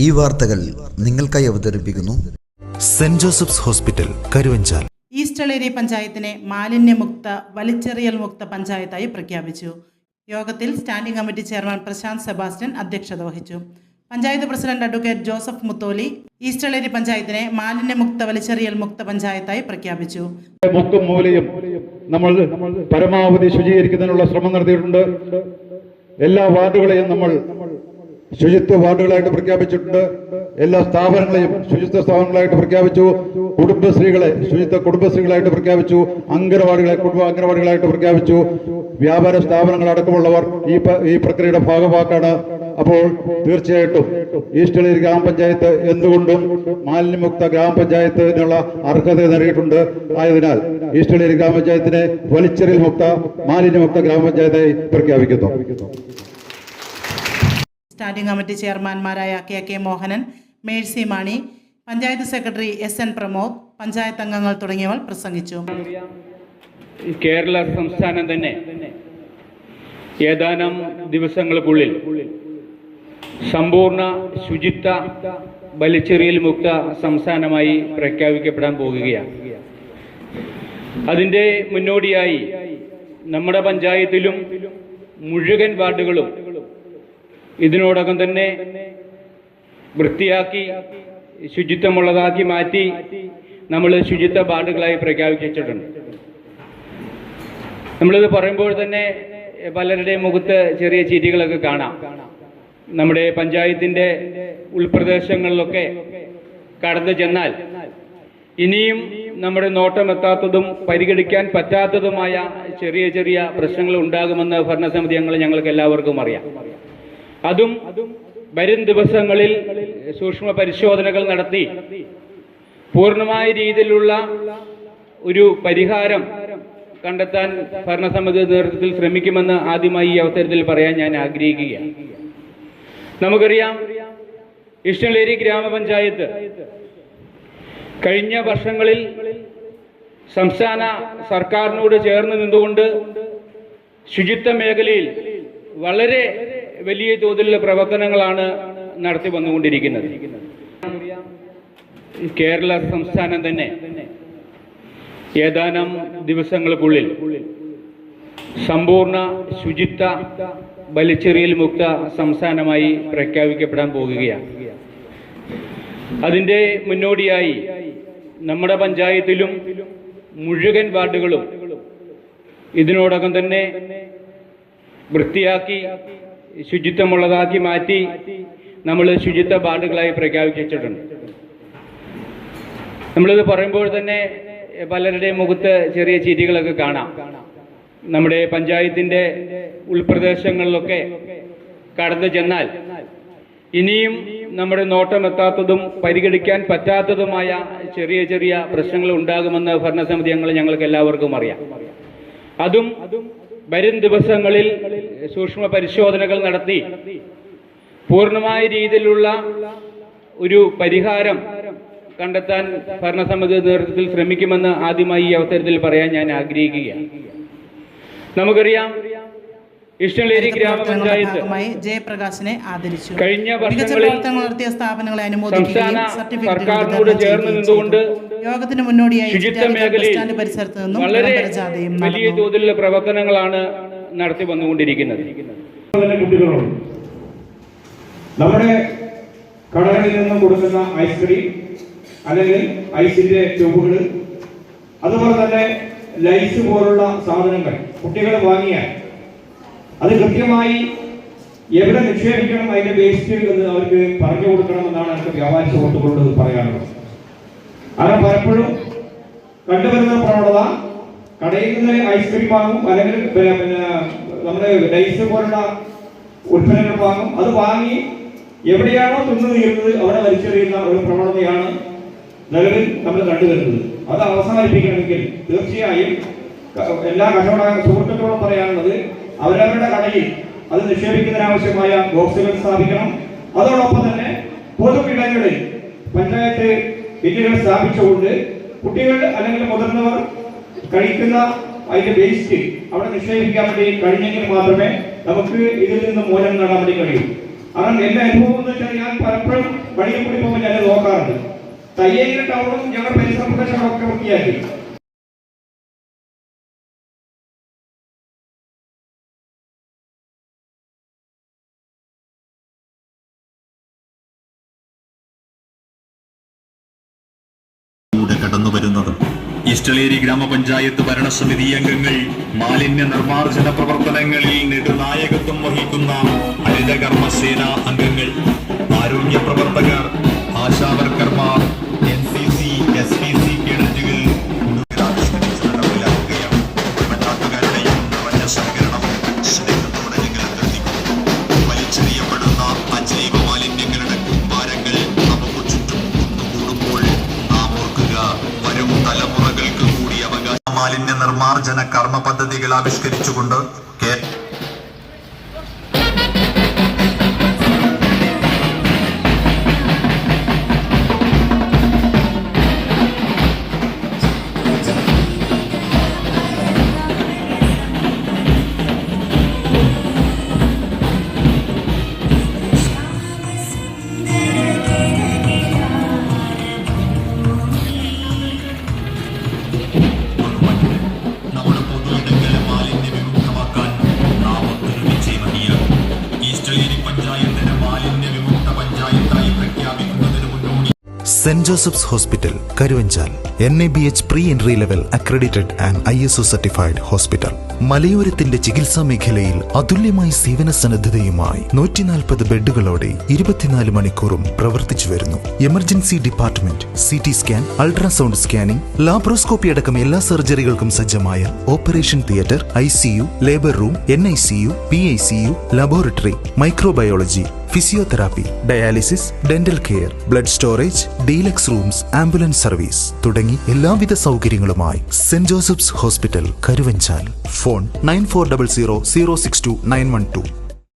ഈ വാർത്തകൾ നിങ്ങൾക്കായി അവതരിപ്പിക്കുന്നു saint Joseph's hospital Karuvanchal. East Eleri പഞ്ചായത്തിനെ മാലിന്യമുക്ത വലിച്ചെറിയൽ മുക്ത പഞ്ചായത്തായി പ്രഖ്യാപിച്ചു. യോഗത്തിൽ standing committee chairman Prashant Sebastian അധ്യക്ഷത വഹിച്ചു. Panchayat president advocate Joseph Mutholi East Eleri പഞ്ചായത്തിനെ മാലിന്യമുക്ത വലിച്ചെറിയൽ മുക്ത പഞ്ചായത്തായി പ്രഖ്യാപിച്ചു. മുക്കും മൂലയും നമ്മൾ പരമാവധി ശുചീകരിക്കുന്നതിനുള്ള ശ്രമം നടത്തിയിട്ടുണ്ട്. എല്ലാ വാർഡുകളെയും നമ്മൾ ശുചിത്വ വാർഡുകളായിട്ട് പ്രഖ്യാപിച്ചിട്ടുണ്ട്. എല്ലാ സ്ഥാപനങ്ങളെയും ശുചിത്വ സ്ഥാപനങ്ങളായിട്ട് പ്രഖ്യാപിച്ചു. കുടുംബശ്രീകളെ ശുചിത്വ കുടുംബശ്രീകളായിട്ട് പ്രഖ്യാപിച്ചു. അംഗനവാടികളായിട്ട് പ്രഖ്യാപിച്ചു. വ്യാപാര സ്ഥാപനങ്ങളടക്കമുള്ളവർ ഈ പ്രക്രിയയുടെ ഭാഗമാക്കാണ്. അപ്പോൾ തീർച്ചയായിട്ടും ഈസ്റ്റളേരി ഗ്രാമപഞ്ചായത്ത് എന്തുകൊണ്ടും മാലിന്യമുക്ത ഗ്രാമപഞ്ചായത്തിനുള്ള അർഹത നേടിയിട്ടുണ്ട്. ആയതിനാൽ ഈസ്റ്റളേരി ഗ്രാമപഞ്ചായത്തിനെ വലിച്ചെറിയൽ മുക്ത മാലിന്യമുക്ത ഗ്രാമപഞ്ചായത്തായി പ്രഖ്യാപിക്കുന്നു. സ്റ്റാൻഡിംഗ് കമ്മിറ്റി ചെയർമാൻമാരായ K Mohanan, Mercy Mani, panchayat secretary SN Pramod, panchayat അംഗങ്ങൾ തുടങ്ങിയവർ പ്രസംഗിച്ചു. കേരള സംസ്ഥാനം തന്നെ ഏതാനും ദിവസങ്ങൾക്കുള്ളിൽ സമ്പൂർണ്ണ ശുചിത്വ വലിച്ചെറിയൽ മുക്ത സംസ്ഥാനമായി പ്രഖ്യാപിക്കപ്പെടാൻ പോകുകയാണ്. അതിൻ്റെ മുന്നോടിയായി നമ്മുടെ പഞ്ചായത്തിലും മുഴുവൻ വാർഡുകളും ഇതിനോടകം തന്നെ വൃത്തിയാക്കി ശുചിത്വമുള്ളതാക്കി മാറ്റി നമ്മൾ ശുചിത്വ വാർഡുകളായി പ്രഖ്യാപിച്ചിട്ടുണ്ട്. നമ്മളിത് പറയുമ്പോൾ തന്നെ പലരുടെയും മുഖത്ത് ചെറിയ ചിരികളൊക്കെ കാണാം. നമ്മുടെ പഞ്ചായത്തിൻ്റെ ഉൾപ്രദേശങ്ങളിലൊക്കെ കടന്നു ചെന്നാൽ ഇനിയും നമ്മുടെ നോട്ടമെത്താത്തതും പരിഗണിക്കാൻ പറ്റാത്തതുമായ ചെറിയ ചെറിയ പ്രശ്നങ്ങൾ ഉണ്ടാകുമെന്ന് ഭരണസമിതി ഞങ്ങൾക്ക് എല്ലാവർക്കും അറിയാം. അതും വരും ദിവസങ്ങളിൽ സൂക്ഷ്മ പരിശോധനകൾ നടത്തി പൂർണ്ണമായ രീതിയിലുള്ള ഒരു പരിഹാരം കണ്ടെത്താൻ ഭരണസമിതി നേതൃത്വത്തിൽ ശ്രമിക്കുമെന്ന് ആദ്യമായി ഈ അവസരത്തിൽ പറയാൻ ഞാൻ ആഗ്രഹിക്കുകയാണ്. നമുക്കറിയാം, ഈസ്റ്റളേരി ഗ്രാമപഞ്ചായത്ത് കഴിഞ്ഞ വർഷങ്ങളിൽ സംസ്ഥാന സർക്കാരിനോട് ചേർന്ന് നിന്നുകൊണ്ട് ശുചിത്വ മേഖലയിൽ വളരെ വലിയ തോതിലുള്ള പ്രവർത്തനങ്ങളാണ് നടത്തി വന്നുകൊണ്ടിരിക്കുന്നത്. കേരള സംസ്ഥാനം തന്നെ ഏതാനും ദിവസങ്ങൾക്കുള്ളിൽ സമ്പൂർണ്ണ ശുചിത്വ വലിച്ചെറിയൽ മുക്ത സംസ്ഥാനമായി പ്രഖ്യാപിക്കപ്പെടാൻ പോകുകയാണ്. അതിൻ്റെ മുന്നോടിയായി നമ്മുടെ പഞ്ചായത്തിലും മുഴുവൻ വാർഡുകളും ഇതിനോടകം തന്നെ വൃത്തിയാക്കി ശുചിത്വമുള്ളതാക്കി മാറ്റി നമ്മൾ ശുചിത്വ വാർഡുകളായി പ്രഖ്യാപിച്ചിട്ടുണ്ട്. നമ്മളിത് പറയുമ്പോൾ തന്നെ പലരുടെയും മുഖത്ത് ചെറിയ ചിരികളൊക്കെ കാണാം. നമ്മുടെ പഞ്ചായത്തിൻ്റെ ഉൾപ്രദേശങ്ങളിലൊക്കെ കടന്നു ചെന്നാൽ ഇനിയും നമ്മുടെ നോട്ടമെത്താത്തതും പരിഗണിക്കാൻ പറ്റാത്തതുമായ ചെറിയ ചെറിയ പ്രശ്നങ്ങൾ ഉണ്ടാകുമെന്ന് ഭരണസമിതി ഞങ്ങൾക്ക് എല്ലാവർക്കും അറിയാം. അതും വരും ദിവസങ്ങളിൽ സൂക്ഷ്മ പരിശോധനകൾ നടത്തി പൂർണ്ണമായ രീതിയിലുള്ള ഒരു പരിഹാരം കണ്ടെത്താൻ ഭരണസമിതി നേതൃത്വത്തിൽ ശ്രമിക്കുമെന്ന് ആദ്യമായി ഈ അവസരത്തിൽ പറയാൻ ഞാൻ ആഗ്രഹിക്കുകയാണ്. നമുക്കറിയാം, ഈസ്റ്റളേരി ഗ്രാമപഞ്ചായത്ത് ജയപ്രകാശിനെ ആദരിച്ചു. കഴിഞ്ഞ വർഷങ്ങളിൽ നടത്തിയ സ്ഥാപനങ്ങളെ സംസ്ഥാന സർക്കാരിനോട് ചേർന്ന് നിന്നുകൊണ്ട് യോഗത്തിന് മുന്നോടിയായി ശുചിത്വ മേഖലയിൽ പരിസരത്ത് നിന്നും വളരെ വലിയ തോതിലുള്ള പ്രവർത്തനങ്ങളാണ് നടത്തി വന്നുകൊണ്ടിരിക്കുന്നത്. നമ്മുടെ കടകളിൽ നിന്നും കൊടുക്കുന്ന ഐസ്ക്രീം അല്ലെങ്കിൽ ഐസിന്റെ ട്യൂബുകൾ, അതുപോലെ തന്നെ ലൈസ് പോലുള്ള സാധനങ്ങൾ കുട്ടികൾ വാങ്ങിയാൽ അത് കൃത്യമായി എവിടെ നിക്ഷേപിക്കണം, അതിന്റെ വേസ്റ്റ് എന്ന് അവർക്ക് പറഞ്ഞു കൊടുക്കണമെന്നാണ് എനിക്ക് വ്യാപാരി സുഹൃത്തുക്കളോട് പറയാനുള്ളത്. അങ്ങനെ പലപ്പോഴും കണ്ടുവരുന്ന പ്രവണത, കടയിൽ നിന്ന് ഐസ്ക്രീം വാങ്ങും അല്ലെങ്കിൽ നമ്മുടെ ലൈസ് പോലുള്ള ഉൽപ്പന്നങ്ങൾ വാങ്ങും. അത് വാങ്ങി എവിടെയാണോ തിന്നു തീരുന്നത് അവിടെ വലിച്ചെറിയുന്ന ഒരു പ്രവണതയാണ് നിലവിൽ നമ്മൾ കണ്ടുവരുന്നത്. അത് അവസാനിപ്പിക്കണമെങ്കിൽ തീർച്ചയായും എല്ലാ കച്ചവട സുഹൃത്തുക്കളോടും പറയാനുള്ളത്, അവരവരുടെ കടയിൽ അത് നിക്ഷേപിക്കുന്നതിനാവശ്യമായ ബോക്സുകൾ സ്ഥാപിക്കണം. അതോടൊപ്പം തന്നെ പൊതുകിടങ്ങളിൽ പഞ്ചായത്ത് ബില്ലുകൾ സ്ഥാപിച്ചുകൊണ്ട് കുട്ടികൾ അല്ലെങ്കിൽ മുതിർന്നവർ കഴിക്കുന്ന അതിന്റെ വേസ്റ്റ് അവിടെ നിക്ഷേപിക്കാൻ വേണ്ടി കഴിഞ്ഞെങ്കിൽ മാത്രമേ നമുക്ക് ഇതിൽ നിന്ന് മൂലം നേടാൻ വേണ്ടി കഴിയൂ. കാരണം എന്റെ അനുഭവം എന്ന് വെച്ചാൽ ഞാൻ പലപ്പോഴും വഴിയിൽ കൂടി പോകുമ്പോൾ ഞാൻ നോക്കാറുണ്ട്. തയ്യലിന്റെ ടൗണും ഞങ്ങളുടെ പരിസര പ്രദേശങ്ങളൊക്കെ വൃത്തിയാക്കി. കടന്നു വരുന്നത് ഇഷ്ടളേരി ഗ്രാമപഞ്ചായത്ത് ഭരണസമിതി അംഗങ്ങൾ മാലിന്യ നിർമ്മാർജ്ജന പ്രവർത്തനങ്ങളിൽ നെടുനായകത്വം വഹിക്കുന്ന ഹരിതകർമ്മസേന അംഗങ്ങൾ, ആരോഗ്യ പ്രവർത്തകർ, ആശാവർക്കർമാർ, NCC, SPC കേഡറ്റുകൾ നടപ്പിലാക്കുകയാണ്. നാട്ടുകാരുടെയും നിറഞ്ഞ സഹകരണം സ്നേഹത്തോടെ വലിച്ചെറിയപ്പെടുന്ന അജൈവ മാലിന്യങ്ങളുടെ കൂമ്പാരങ്ങൾ നമുക്ക് ചുറ്റും കുന്നുകൂടുമ്പോൾ നാം ഓർക്കുക, വരും തലമുറകൾക്ക് കൂടി അവകാശ മാലിന്യ നിർമ്മാർജ്ജന കർമ്മ പദ്ധതികൾ ആവിഷ്കരിച്ചുകൊണ്ട് നമ്മുടെ പൊതുയിടങ്ങളെ മാലിന്യ വിമുക്തമാക്കാൻ നാം ഒത്തൊരുമിച്ചേ മതിയാകും. ഈസ്റ്റളേരി പഞ്ചായത്തിനെ മാലിന്യ വിമുക്ത പഞ്ചായത്തായി പ്രഖ്യാപിക്കുന്നതിന് മുന്നോടി saint Joseph's hospital Karuvanchal NABH pre entry level accredited and ISO certified hospital. മലയോരത്തിന്റെ ചികിത്സാ മേഖലയിൽ അതുല്യമായ സേവന സന്നദ്ധതയുമായി 140 ബെഡുകളോടെ 24 മണിക്കൂറും പ്രവർത്തിച്ചു വരുന്നു. Emergency department, CT scan, ultrasound scanning, laparoscopy അടക്കം എല്ലാ സർജറികൾക്കും സജ്ജമായ operation theatre, ICU, labour room, NICU, PICU, laboratory, microbiology, physiotherapy, dialysis, dental care, blood storage, deluxe rooms, ambulance service തുടങ്ങി എല്ലാവിധ സൗകര്യങ്ങളുമായി saint Joseph's hospital Karuvanchal. Phone 9400 062 912.